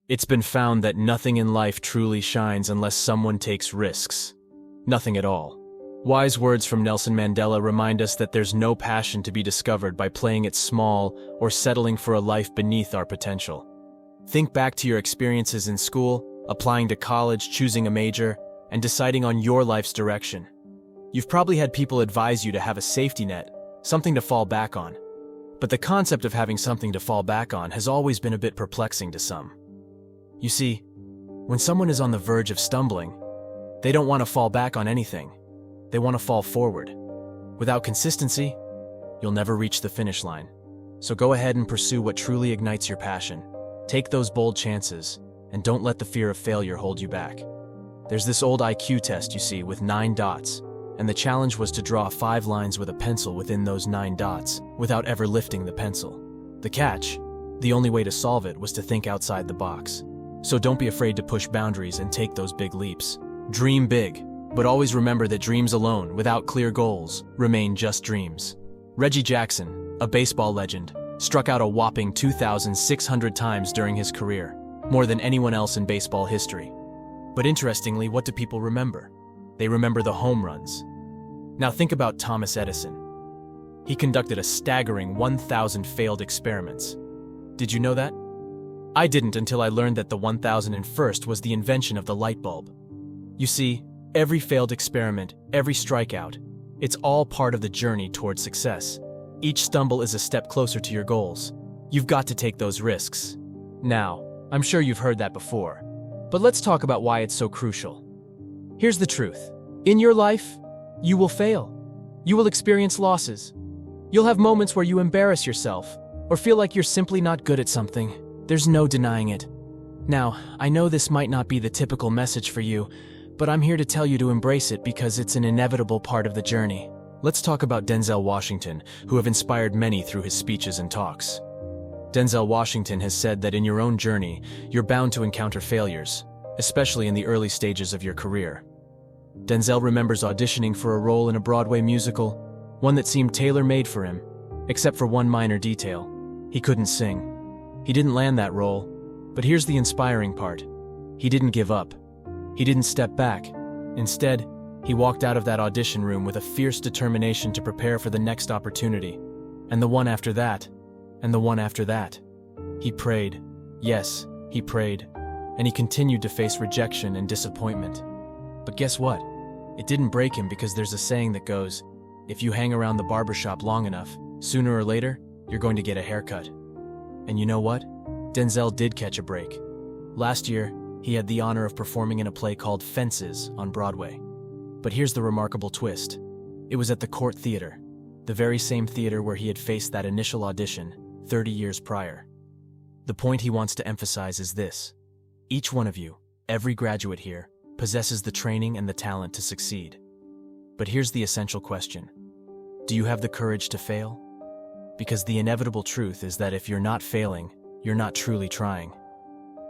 It's been found that nothing in life truly shines unless someone takes risks. Nothing at all. Wise words from Nelson Mandela remind us that there's no passion to be discovered by playing it small or settling for a life beneath our potential. Think back to your experiences in school, applying to college, choosing a major, and deciding on your life's direction. You've probably had people advise you to have a safety net, something to fall back on. But the concept of having something to fall back on has always been a bit perplexing to some. You see, when someone is on the verge of stumbling, they don't want to fall back on anything. They want to fall forward. Without consistency, you'll never reach the finish line. So go ahead and pursue what truly ignites your passion. Take those bold chances, and don't let the fear of failure hold you back. There's this old IQ test, you see, with 9 dots, and the challenge was to draw 5 lines with a pencil within those 9 dots without ever lifting the pencil. The catch: the only way to solve it was to think outside the box. So don't be afraid to push boundaries and take those big leaps. Dream big, but always remember that dreams alone, without clear goals, remain just dreams. Reggie Jackson, a baseball legend, struck out a whopping 2,600 times during his career, more than anyone else in baseball history. But interestingly, what do people remember? They remember the home runs. Now think about Thomas Edison. He conducted a staggering 1,000 failed experiments. Did you know that? I didn't until I learned that the 1001st was the invention of the light bulb. You see, every failed experiment, every strikeout, it's all part of the journey towards success. Each stumble is a step closer to your goals. You've got to take those risks. Now, I'm sure you've heard that before, but let's talk about why it's so crucial. Here's the truth. In your life, you will fail. You will experience losses. You'll have moments where you embarrass yourself or feel like you're simply not good at something. There's no denying it. Now, I know this might not be the typical message for you, but I'm here to tell you to embrace it because it's an inevitable part of the journey. Let's talk about Denzel Washington, who have inspired many through his speeches and talks. Denzel Washington has said that in your own journey, you're bound to encounter failures, especially in the early stages of your career. Denzel remembers auditioning for a role in a Broadway musical, one that seemed tailor-made for him, except for one minor detail: he couldn't sing. He didn't land that role, but here's the inspiring part. He didn't give up. He didn't step back. Instead, he walked out of that audition room with a fierce determination to prepare for the next opportunity, and the one after that, and the one after that. He prayed. Yes, he prayed, and he continued to face rejection and disappointment. But guess what? It didn't break him, because there's a saying that goes, if you hang around the barbershop long enough, sooner or later, you're going to get a haircut. And you know what? Denzel did catch a break. Last year, he had the honor of performing in a play called Fences on Broadway. But here's the remarkable twist. It was at the Court Theater, the very same theater where he had faced that initial audition 30 years prior. The point he wants to emphasize is this: each one of you, every graduate here, possesses the training and the talent to succeed. But here's the essential question. Do you have the courage to fail? Because the inevitable truth is that if you're not failing, you're not truly trying.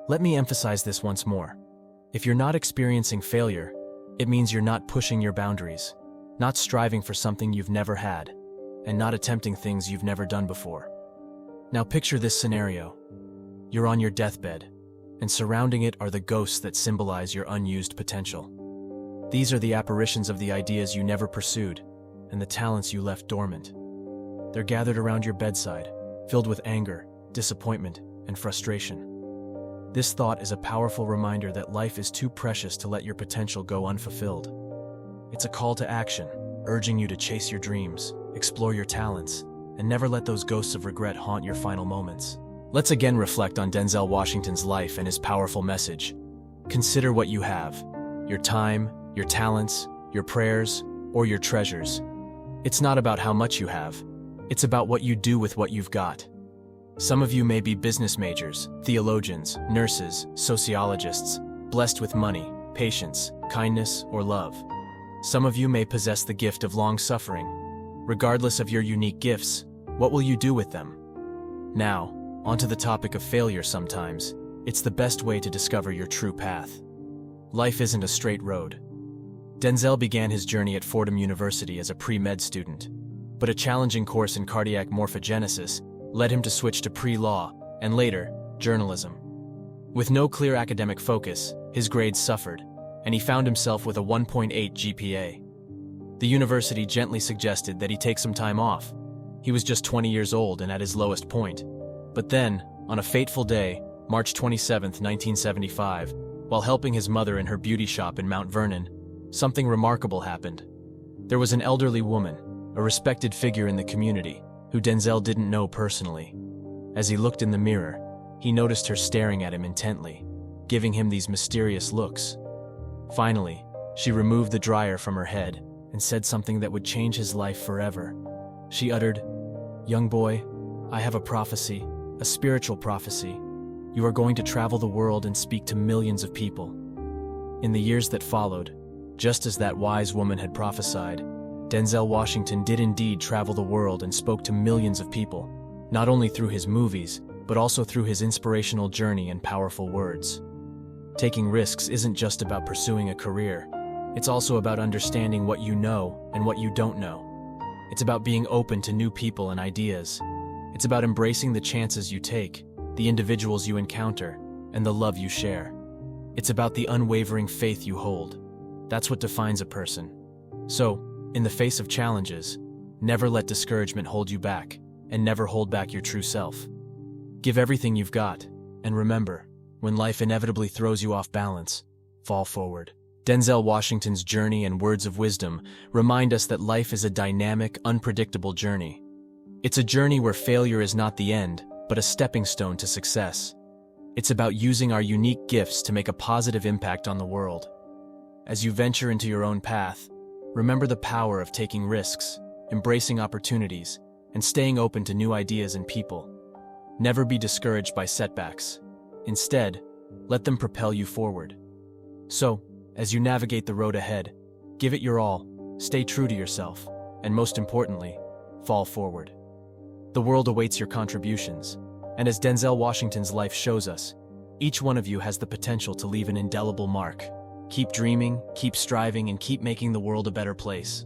Let me emphasize this once more. If you're not experiencing failure, it means you're not pushing your boundaries, not striving for something you've never had, and not attempting things you've never done before. Now picture this scenario. You're on your deathbed, and surrounding it are the ghosts that symbolize your unused potential. These are the apparitions of the ideas you never pursued, and the talents you left dormant. They're gathered around your bedside, filled with anger, disappointment, and frustration. This thought is a powerful reminder that life is too precious to let your potential go unfulfilled. It's a call to action, urging you to chase your dreams, explore your talents, and never let those ghosts of regret haunt your final moments. Let's again reflect on Denzel Washington's life and his powerful message. Consider what you have: your time, your talents, your prayers, or your treasures. It's not about how much you have. It's about what you do with what you've got. Some of you may be business majors, theologians, nurses, sociologists, blessed with money, patience, kindness, or love. Some of you may possess the gift of long-suffering. Regardless of your unique gifts, what will you do with them? Now, onto the topic of failure. Sometimes, it's the best way to discover your true path. Life isn't a straight road. Denzel began his journey at Fordham University as a pre-med student, but a challenging course in cardiac morphogenesis led him to switch to pre-law, and later, journalism. With no clear academic focus, his grades suffered, and he found himself with a 1.8 GPA. The university gently suggested that he take some time off. He was just 20 years old and at his lowest point. But then, on a fateful day, March 27, 1975, while helping his mother in her beauty shop in Mount Vernon, something remarkable happened. There was an elderly woman, a respected figure in the community, who Denzel didn't know personally. As he looked in the mirror, he noticed her staring at him intently, giving him these mysterious looks. Finally, she removed the dryer from her head and said something that would change his life forever. She uttered, "Young boy, I have a prophecy, a spiritual prophecy. You are going to travel the world and speak to millions of people." In the years that followed, just as that wise woman had prophesied, Denzel Washington did indeed travel the world and spoke to millions of people, not only through his movies, but also through his inspirational journey and powerful words. Taking risks isn't just about pursuing a career. It's also about understanding what you know and what you don't know. It's about being open to new people and ideas. It's about embracing the chances you take, the individuals you encounter, and the love you share. It's about the unwavering faith you hold. That's what defines a person. So, in the face of challenges, never let discouragement hold you back, and never hold back your true self. Give everything you've got, and remember, when life inevitably throws you off balance, fall forward. Denzel Washington's journey and words of wisdom remind us that life is a dynamic, unpredictable journey. It's a journey where failure is not the end, but a stepping stone to success. It's about using our unique gifts to make a positive impact on the world. As you venture into your own path, remember the power of taking risks, embracing opportunities, and staying open to new ideas and people. Never be discouraged by setbacks. Instead, let them propel you forward. So, as you navigate the road ahead, give it your all, stay true to yourself, and most importantly, fall forward. The world awaits your contributions, and as Denzel Washington's life shows us, each one of you has the potential to leave an indelible mark. Keep dreaming, keep striving, and keep making the world a better place.